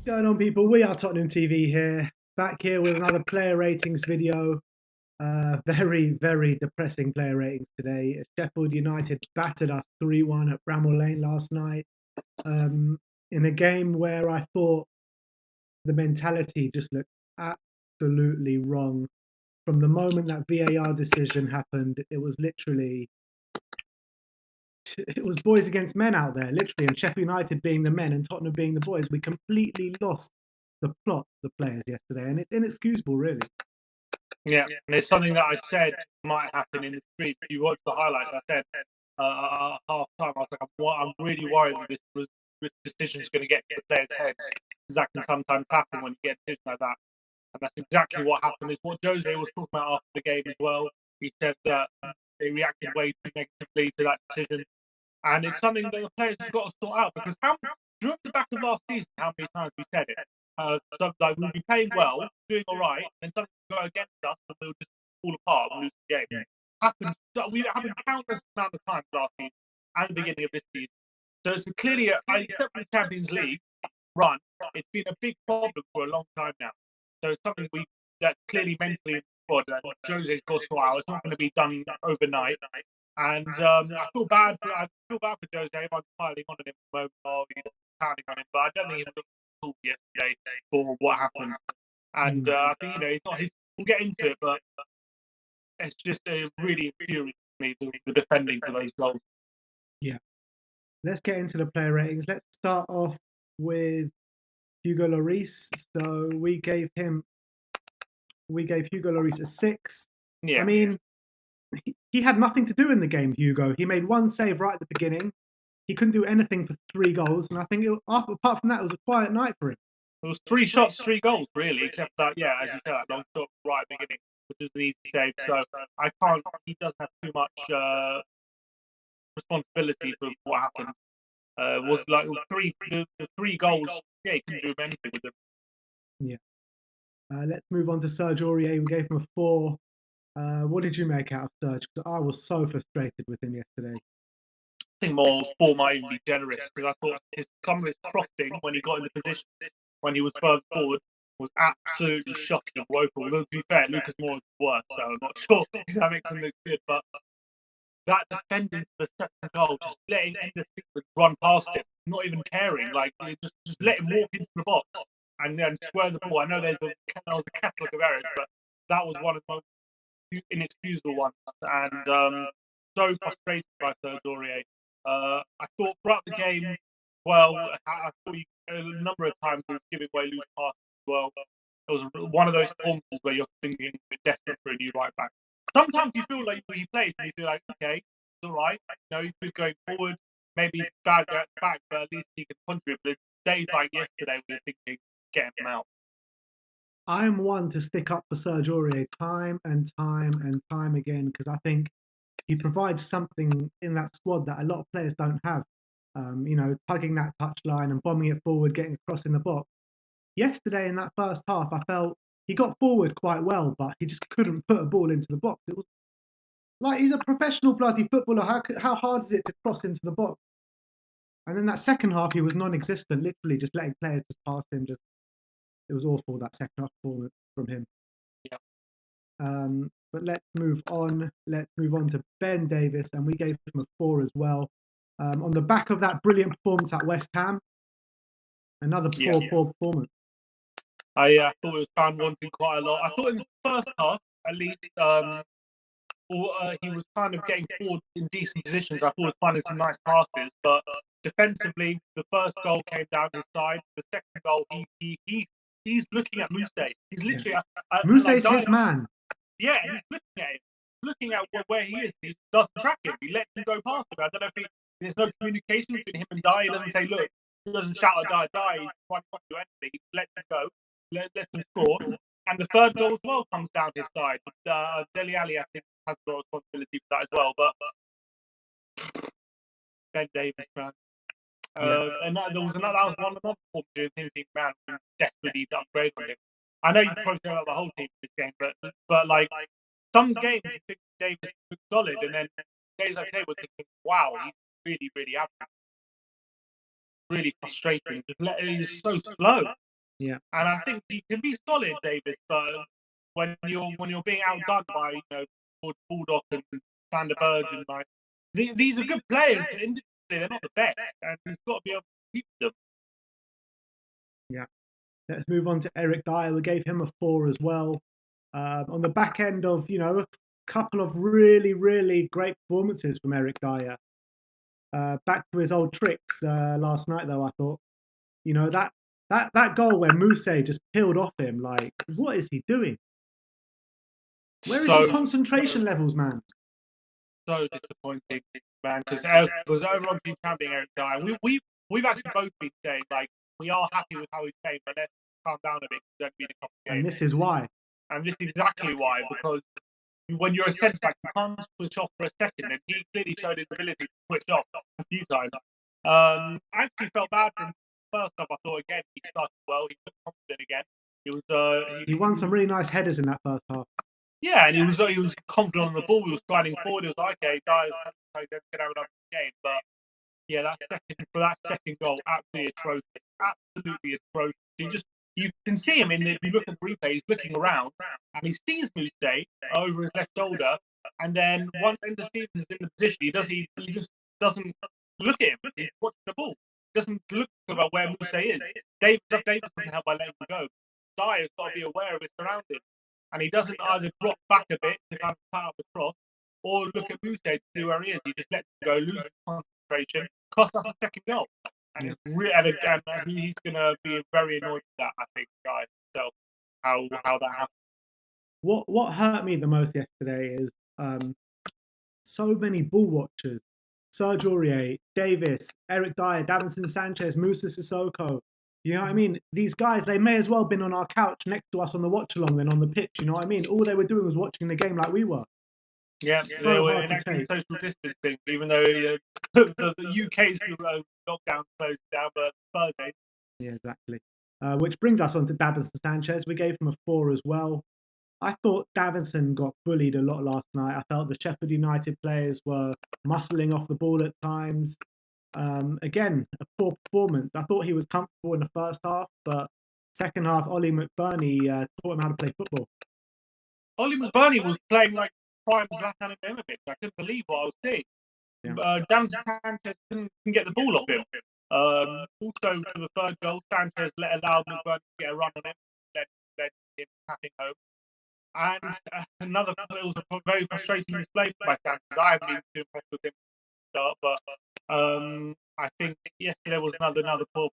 Going on, people? We are Tottenham TV here, back here with another player ratings video. Very, very depressing player ratings today. Sheffield United battered us 3-1 at Bramall Lane last night, in a game where I thought the mentality just looked absolutely wrong. From the moment that VAR decision happened, it was boys against men out there, literally, and Sheffield United being the men and Tottenham being the boys. We completely lost the plot, the players, yesterday, and it's inexcusable, really. Yeah, and it's something that I said might happen in the street. If you watch the highlights, I said at half time, I was like, I'm really worried that this decision is going to get to the players' heads. That can sometimes happen when you get a decision like that. And that's exactly what happened. It's what Jose was talking about after the game as well. He said that they reacted way too negatively to that decision. And it's something that the players have got to sort out, because during the back of last season, how many times we said it? Like we'll be playing well, doing all right, and something will go against us, and we'll just fall apart and lose the game. Yeah. Happened countless amount of times last season and the beginning of this season. So it's clearly, except for the Champions League run, it's been a big problem for a long time now. So it's something that clearly mentally in the squad that Jose's got to sort out. It's not going to be done overnight. And I feel bad for Jose. I'm piling on him at the moment, pounding on him, but I don't think he looked cool yesterday for what happened. And I think it's not his. We'll get into it, but it's just really infuriating me, the defending for those goals. Yeah. Let's get into the player ratings. Let's start off with Hugo Lloris. So we gave Hugo Lloris a 6. Yeah. I mean, he had nothing to do in the game, Hugo. He made one save right at the beginning. He couldn't do anything for 3 goals, and I think apart from that, it was a quiet night for him. It was 3 shots, 3 goals, really, except that, as you said, that long shot right at the beginning, which was an easy save. So he doesn't have too much responsibility for what happened. Was like the 3 goals, he couldn't do anything with them. Yeah. Let's move on to Serge Aurier. We gave him a 4. What did you make out of Serge? Because I was so frustrated with him yesterday. I think more 4 might even be generous, because I thought some of his crossing when he got in the position, when he was further forward, was absolutely shocking and woeful. Although, to be fair, Lucas Moura is worse, so I'm not sure if that makes him look good. But that defending the second goal, just letting Ender run past him, not even caring, like just let him walk into the box and then square the ball. I know there was a catalogue of errors, but that was one of the most inexcusable ones. And so frustrated by Serge Aurier. I thought throughout the game, I thought a number of times he was giving away loose passes as well. It was one of those performances where you're thinking we're desperate for a new right back. Sometimes you feel like when he plays and you feel like, okay, it's all right. He's good going forward. Maybe he's bad at the back, but at least he can contribute. But days like yesterday, we were thinking, get him out. I am one to stick up for Serge Aurier time and time again, because I think he provides something in that squad that a lot of players don't have. Tugging that touchline and bombing it forward, getting across in the box. Yesterday in that first half, I felt he got forward quite well, but he just couldn't put a ball into the box. It was like, he's a professional bloody footballer. How hard is it to cross into the box? And then that second half, he was non-existent, literally just letting players just pass him. It was awful, that second half performance from him. Yeah. But let's move on. Let's move on to Ben Davies, and we gave him a 4 as well. On the back of that brilliant performance at West Ham, another poor performance. I thought it was found wanting quite a lot. I thought in the first half, at least, he was kind of getting forward in decent positions. I thought he was finding some nice passes, but defensively, the first goal came down his side. The second goal, he's looking at Moussa. He's literally Moussa is his man. Yeah, he's looking at him, looking at where he is. He doesn't track him. He lets him go past him. I don't know if there's no communication between him and Dier. He doesn't say, look, he doesn't shout at Dier. He's trying not to do anything. He lets him go, lets him score. And the third goal as well comes down his side. Dele Alli, I think, has got responsibility for that as well. But Ben Davies, man. And that was one of the performances. Man, desperately needs to upgrade on him. I know you probably don't know the whole team in this game, but like some games you think Davis looks solid, and then days like today we're thinking, wow, he's really, really average. Really frustrating. He's so slow. Yeah. And I think he can be solid, Davis, but when you're being outdone by Bulldog and Van der Berg and like these are good players, but individually they're not the best, and he's got to be able to keep them. Yeah. Let's move on to Eric Dier. We gave him a 4 as well. On the back end of a couple of really, really great performances from Eric Dier. Back to his old tricks last night, though. I thought, that goal where Moussa just peeled off him. Like, what is he doing? Where is your concentration levels, man? So disappointing, man. Because everyone's been championing Eric Dier. We've actually both been saying like we are happy with how he's playing, but let's calm down a bit because there's been a couple of games. And this is why. And this is exactly why, because when you're a centre back, you can't switch off for a second, and he clearly showed his ability to switch off a few times. I actually felt bad for him first off. I thought again he started well. He looked confident again. He won some really nice headers in that first half. Yeah, and he was confident on the ball. He was striding forward. It was like, okay, guys, going to have another game. But yeah, that second goal, absolutely atrocious. Absolutely atrocious. You can see him if you look at the replay, he's looking around and he sees Moussa over his left shoulder, and then once Ender Stevens is in the position, he just doesn't look at him. He's watching the ball. He doesn't look about where Moussa is. Davies doesn't help by letting him go. Dier's got to be aware of his surroundings, and he doesn't either drop back a bit to kind of cut out the cross, or look at Moussa to see where he is. He just lets him go, loses concentration, cost us a second goal. And it's he's going to be very annoyed with that, I think, guys. So how that happened. What hurt me the most yesterday is so many ball watchers. Serge Aurier, Davies, Eric Dier, Davinson Sanchez, Moussa Sissoko. You know what I mean? These guys, they may as well have been on our couch next to us on the watch-along than on the pitch, you know what I mean? All they were doing was watching the game like we were. Yeah, they were enacting social distancing, even though the UK's lockdown closed down, but Thursday. Yeah, exactly. Which brings us on to Davinson Sanchez. We gave him a 4 as well. I thought Davinson got bullied a lot last night. I felt the Sheffield United players were muscling off the ball at times. Again, a poor performance. I thought he was comfortable in the first half, but second half, Ollie McBurney taught him how to play football. Ollie McBurney was playing like prime Zlatan Ibrahimovic. I couldn't believe what I was seeing. Yeah. Davinson Sanchez couldn't get the ball off him. Also, for the third goal, Sanchez allowed McBurney to get a run on him, led him tapping home. And it was a very frustrating display by Sanchez. I haven't been too impressed with him to start, but I think yesterday was another poor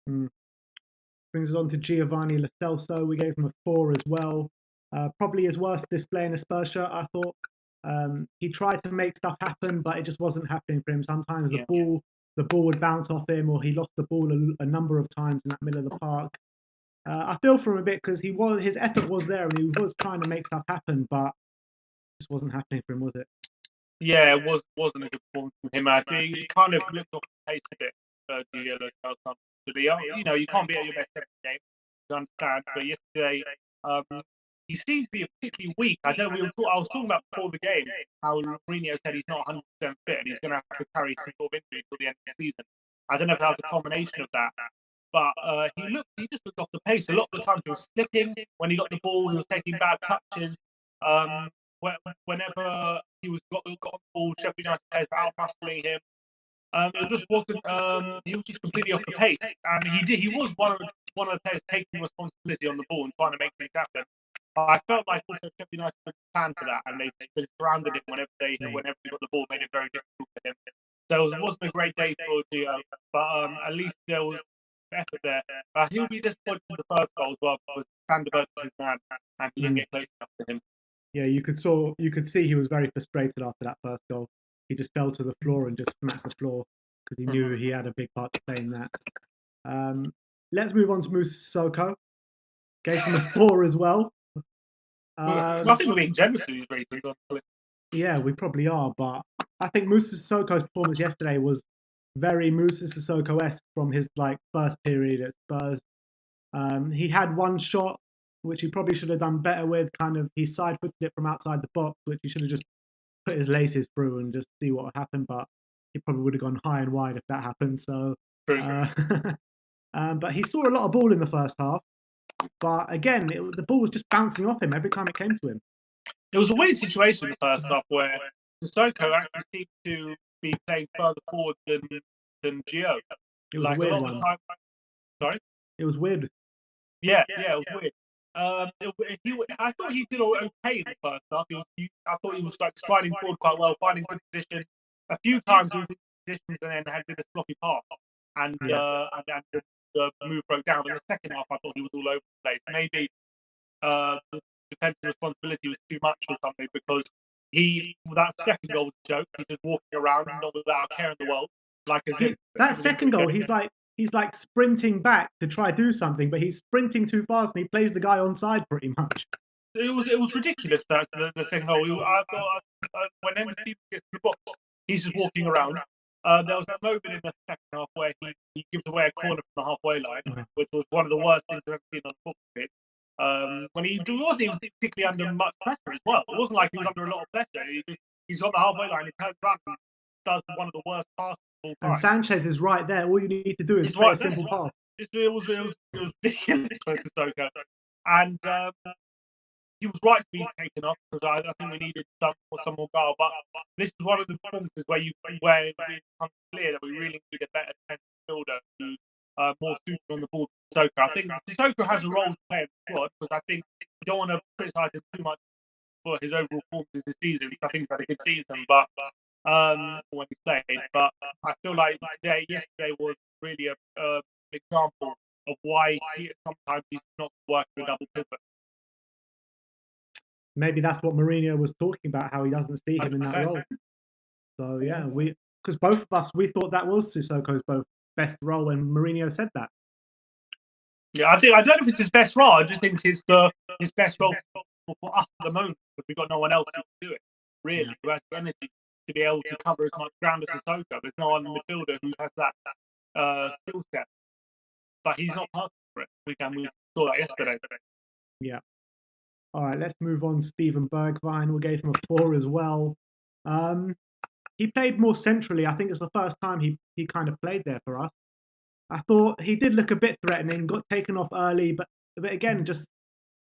performance. Brings us on to Giovani Lo Celso. We gave him a 4 as well. Probably his worst display in a Spurs shirt, I thought. He tried to make stuff happen, but it just wasn't happening for him. Sometimes the ball would bounce off him, or he lost the ball a number of times in that middle of the park. I feel for him a bit because his effort was there and he was trying to make stuff happen, but it just wasn't happening for him, was it? Yeah, it wasn't a good performance from him. I think he kind of looked off the pace a bit. You can't be at your best every game, to understand. But yesterday, he seems to be particularly weak. I was talking about before the game how Mourinho said he's not 100% fit and he's going to have to carry some sort of injury until the end of the season. I don't know if that was a combination of that. But he just looked off the pace. A lot of the time he was slipping. When he got the ball, he was taking bad touches. Whenever he got the ball, Sheffield United players were out-muscling him. It just wasn't. He was just completely off the pace, and he was one of the players taking responsibility on the ball and trying to make things happen. I felt like also Sheffield United had planned for that, and they surrounded him whenever he got the ball, made it very difficult for him. So it wasn't a great day for Gio, but at least there was effort there. He'll be disappointed with the first goal as well because Van der Berg was his man, and he didn't get close enough to him. Yeah, you could see he was very frustrated after that first goal. He just fell to the floor and just smacked the floor because he knew he had a big part to play in that. Let's move on to Moussa Sissoko. Gave him a 4 as well. I think we're being generous with these ratings, honestly. Yeah, we probably are, but I think Moussa Sissoko's performance yesterday was very Moussa Sissoko-esque from his first period at Spurs. He had one shot which he probably should have done better with. Kind of, he side-footed it from outside the box, which he should have just put his laces through and just see what would happen. But he probably would have gone high and wide if that happened. So, but he saw a lot of ball in the first half. But again, the ball was just bouncing off him every time it came to him. It was a weird situation in the first half where Sissoko actually seemed to be playing further forward than Gio. It was a weird one. Sorry? It was weird. Yeah, it was weird. I thought he did okay in the first half. I thought he was like striding forward quite well, finding good position. A few times he was in positions and then did a sloppy pass, and the move broke down. But in the second half, I thought he was all over the place. Maybe the defensive responsibility was too much or something, because that second goal was a joke. He's just walking around, not without a care in the world, like as if that second goal. He's like sprinting back to try do something, but he's sprinting too fast and he plays the guy onside pretty much. It was ridiculous, that the second goal. I thought when Steve gets to the box, he's just walking around. There was that moment in the second half where he gives away a corner from the halfway line, which was one of the worst things I've ever seen on the football pitch. When he wasn't even particularly under much pressure as well. It wasn't like he was under a lot of pressure. He's on the halfway line, he turns around and does one of the worst passes of all time. And Sanchez is right there. All you need to do is play a simple pass. It was ridiculous for Sissoko. And he was right to be taken off, because I think we needed some more goal. But this is one of the performances where it becomes clear that we really need a better defensive midfielder who more suited on the ball than Sissoko. I think Sissoko has a role to play in the squad, because I think we don't want to criticise him too much for his overall performances this season. I think he's had a good season, but when he played. But I feel like yesterday was really an example of why sometimes he's not working a double pivot. Maybe that's what Mourinho was talking about, how he doesn't see him in that role. So yeah, because both of us, we thought that was Sissoko's best role when Mourinho said that. Yeah, I don't know if it's his best role. I just think it's his best role for us at the moment, because we've got no one else who can do it, really, who has the energy to be able to cover as much ground as Sissoko. There's no one in the midfielder who has that skill set. But he's not perfect for it. We saw that yesterday. Yeah. All right, let's move on. Steven Bergwijn, we gave him a 4 as well. He played more centrally. I think it's the first time he kind of played there for us. I thought he did look a bit threatening, got taken off early, but again, just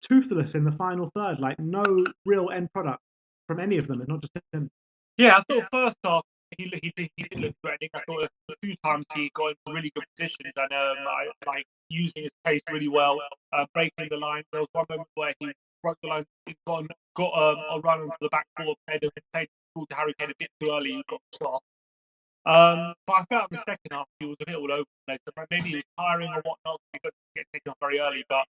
toothless in the final third. Like, no real end product from any of them, and not just him. Yeah, I thought first half he did look threatening. I thought a few times he got into really good positions and like using his pace really well, breaking the line. There was one moment where he broke the line, got a run onto the back four, played to Harry Kane a bit too early, he got shot. But I felt in the second half he was a bit all over the place. Maybe he was tiring or whatnot, he got to get taken off very early, but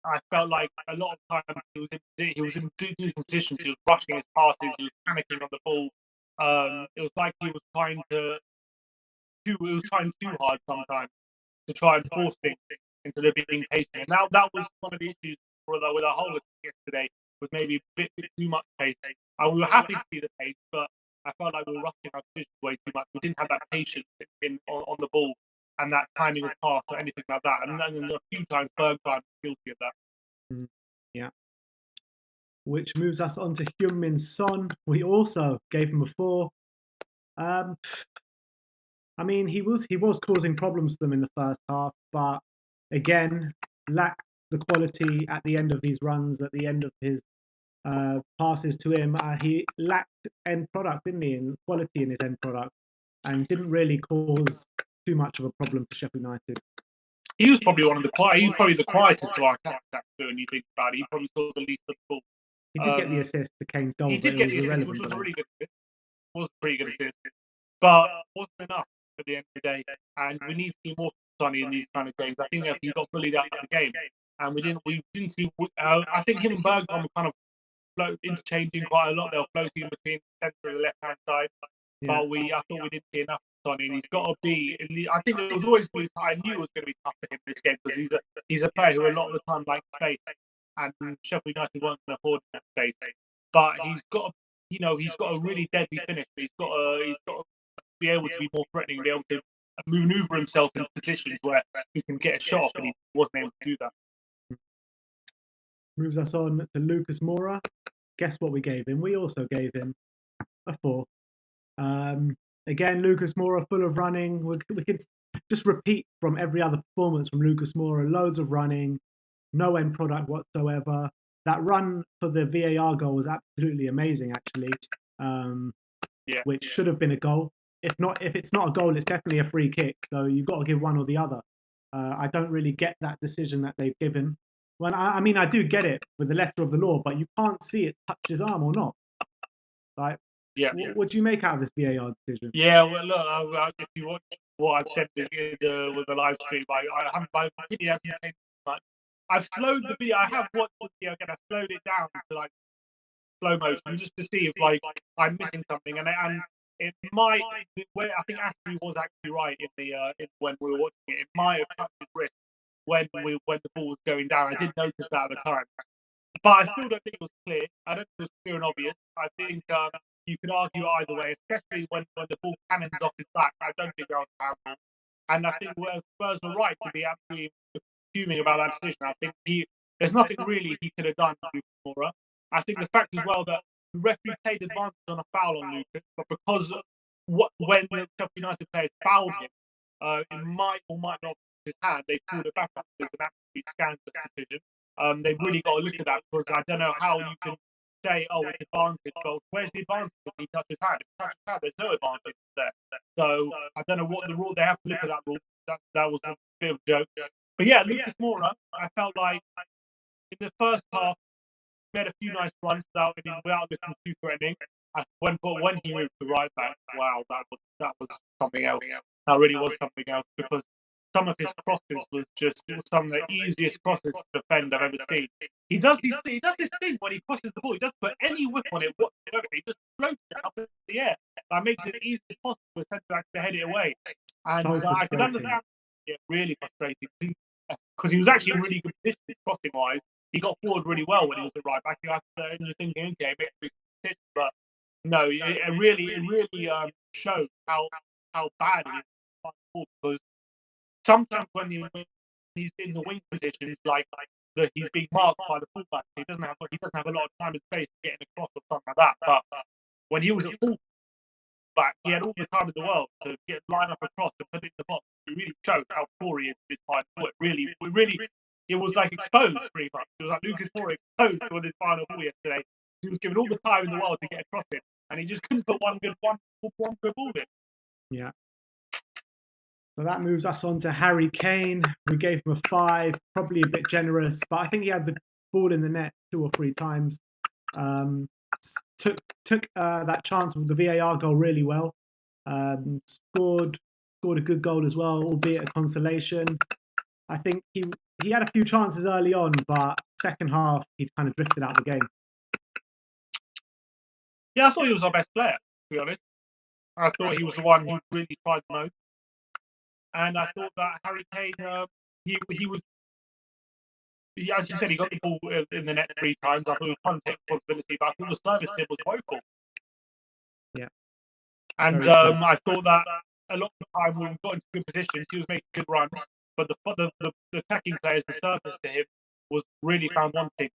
I felt like a lot of times he was in decent positions, he was rushing his passes, he was panicking on the ball. It was like he was trying too hard sometimes to try and force things instead of being patient. And that was one of the issues with our whole yesterday, was maybe a bit too much pace. We were happy to see the pace, but I felt like we were rushing our decisions way too much. We didn't have that patience on the ball and that timing of pass or anything like that. And then a few times Bergwijn was guilty of that. Yeah. Which moves us on to Heung Min Son. We also gave him a 4. I mean, he was causing problems for them in the first half, but again, lacked the quality at the end of these runs, at the end of his passes to him. He lacked end product, didn't he, and quality in his end product, and didn't really cause too much of a problem for Sheffield United. He was probably the quietest to our attack, when you think about it. He probably saw the least of the ball. He did get the assist for Kane's goal. He did get the assist, which was a really good assist. It was a pretty good assist, but wasn't enough at the end of the day. And we need to see more Sonny in these kind of games. I think he got bullied out of the game, and we didn't see. I think him and Bergwijn were kind of interchanging quite a lot. They were floating in between the centre and the left hand side. Yeah. But I thought we didn't see enough of Sonny, and he's got to be. I think it was always. I knew it was going to be tough for him this game, because he's a player who a lot of the time likes space, and Sheffield United weren't going to afford that space. But he's got a really deadly finish. He's got to be able to be more threatening, be able to maneuver himself in positions where he can get a shot off, and he wasn't able to do that. Moves us on to Lucas Moura. Guess what we gave him? We also gave him a 4. Again, Lucas Moura, full of running. We can just repeat from every other performance from Lucas Moura. Loads of running, no end product whatsoever. That run for the VAR goal was absolutely amazing, actually, which should have been a goal. If it's not a goal, it's definitely a free kick. So you've got to give one or the other. I don't really get that decision that they've given. Well, I mean, I do get it with the letter of the law, but you can't see it touch his arm or not. Like, what do you make out of this VAR decision? Yeah, well, look, if you watch what I've said with the live stream, I haven't, my opinion hasn't changed much. I've slowed the video. I have watched the video again. I slowed it down to like slow motion just to see if like I'm missing something, and it might. I think Ashley was actually right in when we were watching it. It might have touched his wrist when the ball was going down. I did notice that at the time, but I still don't think it was clear. I don't think it was clear and obvious. I think you could argue either way, especially when the ball cannons off his back. I don't think that was powerful, and I think Spurs were right to be absolutely fuming about that decision. I think there's nothing really he could have done to Moura. I think the fact as well that the referee played advantage on a foul on Lucas, but because when the Sheffield United players fouled him, it might or might not be his hand. They pulled it back up. There's an absolute scandalous decision. They've really got to look at that because I don't know how you can say, oh, it's advantage. Well, where's the advantage if he touches his hand? If he touches his hand, there's no advantage there. So I don't know what the rule. They have to look at that rule. That was a bit of a joke. But yeah, Lucas Moura, I felt like in the first half, he had a few nice runs without looking too threatening. When he moved to right back, wow, that was something else. That really was something else because some of his crosses was just some of the easiest crosses to defend I've ever seen. He does this thing when he crosses the ball. He doesn't put any whip on it whatsoever. He just floats it up in the air. That makes it as easy as possible for centre back to head it away. And So I could understand. Yeah, really frustrating because he was actually in really good position crossing wise. He got forward really well when he was at right back. And you're thinking, okay, maybe it's but no, it really showed how bad he is because sometimes when he's in the wing positions, like he's being marked by the fullback, he doesn't have a lot of time and space to get in across or something like that. But when he was at fullback, he had all the time in the world to line up across and put it in the box. It really showed how poor he is this final ball. It was like exposed pretty much. It was like Lucas Moura exposed with his final ball yesterday. He was given all the time in the world to get across it, and he just couldn't put one good ball in. Yeah. So that moves us on to Harry Kane. We gave him a 5, probably a bit generous, but I think he had the ball in the net 2 or 3 times. Took that chance with the VAR goal really well. Scored a good goal as well, albeit a consolation. I think he had a few chances early on, but second half he kind of drifted out of the game. Yeah, I thought he was our best player, to be honest. I thought he was the one who really tried the most. And I thought that Harry Kane, he was, as you said, he got the ball in the net 3 times. I thought he was trying to take responsibility, but I thought the service to him was woeful. Yeah. And I thought that a lot of the time when we got into good positions, he was making good runs, but the attacking players, the service to him was really found wanting.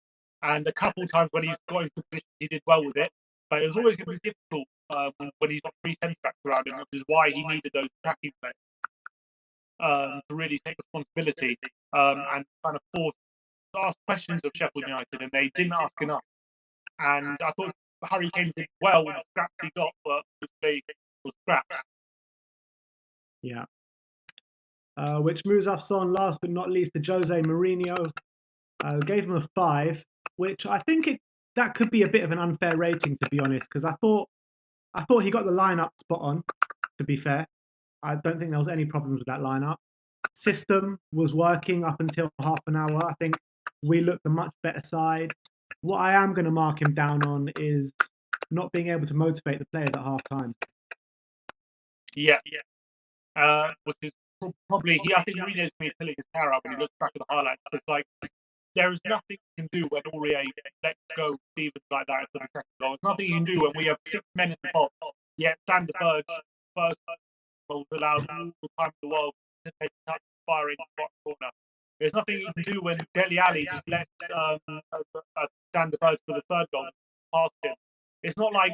And a couple of times when he's got into positions, he did well with it, but it was always going to be difficult when he's got 3 centre backs around him, which is why he needed those attacking players to really take responsibility and kind of ask questions of Sheffield United, and they didn't ask enough. And I thought Harry Kane did well with the scraps he got, but they were scraps. Yeah. Which moves us on, last but not least, to Jose Mourinho. Gave him a 5, which I think that could be a bit of an unfair rating, to be honest, because I thought he got the lineup spot on, to be fair. I don't think there was any problems with that lineup. System was working up until half an hour. I think we looked a much better side. What I am going to mark him down on is not being able to motivate the players at half time. Yeah. Which is probably, I think Mourinho's going to be pulling his hair out when he looks back at the highlights. It's like, there is nothing you can do when Aurier lets go Stevens like that after the second goal. There's nothing you can do when we have 6 men in the box. Yet Sander Berg, first goal, allowed all the time in the world to take a touch, fire into the bottom corner. There's nothing you can do when Dele Alli just lets stand the first for the third goal past him. It's not like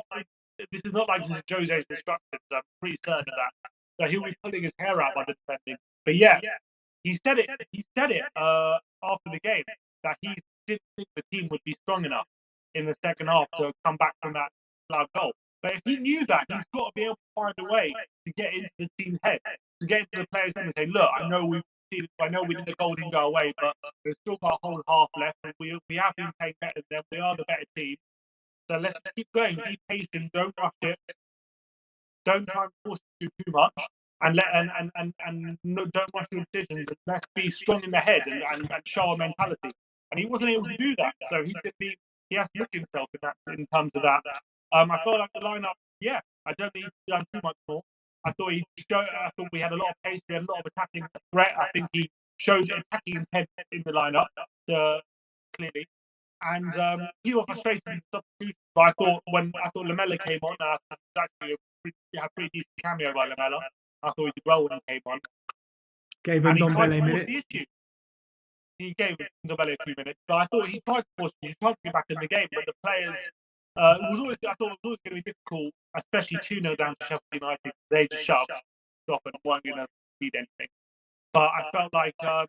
this is not like this is Jose's instructions. I'm pretty certain of that. So he'll be pulling his hair out by the defending. But yeah, he said it. He said it after the game that he didn't think the team would be strong enough in the second half to come back from that loud goal. But if he knew that, he's got to be able to find a way to get into the team's head, to get into the players' head and say, look, I know we did the goal didn't go away, but we've still got a whole half left. And we have been playing better than them. We are the better team. So let's keep going. Be patient. Don't rush it. Don't try and force it too much. And don't rush your decisions. Let's be strong in the head and show our mentality. And he wasn't able to do that. So he has to look at himself in terms of that. I felt like the lineup, I don't think he's done too much more. I thought we had a lot of pace, we had a lot of attacking threat. I think he showed attacking intent in the lineup, clearly. And he was frustrated in substitution. But I thought Lamela came on, and I thought it was actually a pretty decent cameo by Lamela. I thought he did well when he came on. Gave him Ndombele minutes. He gave Ndombele a few minutes, but I thought he tried to force it. He tried to get back in the game, but the players. I thought it was always going to be difficult, especially 2-0 down to Sheffield United. They just shut up shop and weren't going to feed anything. But I felt like I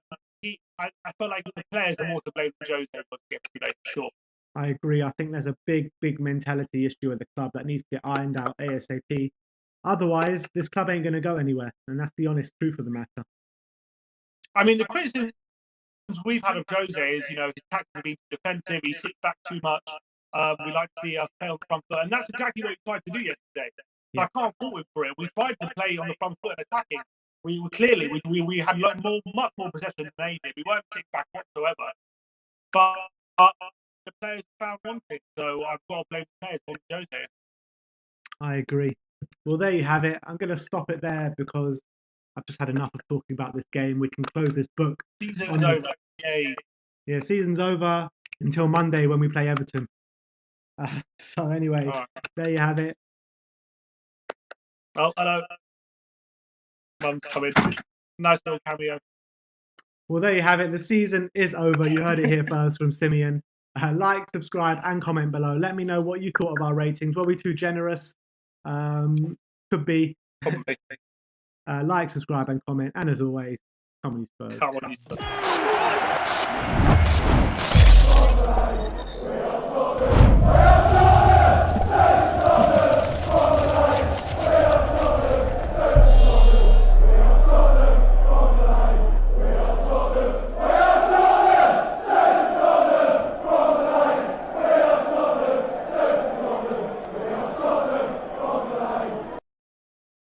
felt like the players are more to blame than Jose was to get too late, for sure. I agree. I think there's a big mentality issue at the club that needs to get ironed out ASAP. Otherwise, this club ain't going to go anywhere, and that's the honest truth of the matter. I mean, the criticisms we've had of Jose is, his tactics have been defensive. He sits back too much. We like to see us play on the front foot, and that's exactly what we tried to do yesterday. So I can't fault him for it. We tried to play on the front foot and attacking. We had much more possession than they did. We weren't sitting back whatsoever. But the players found wanting, so I've got to blame the players on Jose. I agree. Well, there you have it. I'm going to stop it there because I've just had enough of talking about this game. We can close this book. Season's over. Yay. Yeah, season's over until Monday when we play Everton. So anyway, There you have it. Oh, hello. Mum's coming. Nice little cameo. Well, there you have it. The season is over. You heard it here first from Simeon. Like, subscribe, and comment below. Let me know what you thought of our ratings. Were we too generous? Could be. Probably. Like, subscribe, and comment. And as always, come on, you Spurs. Come on, you Spurs.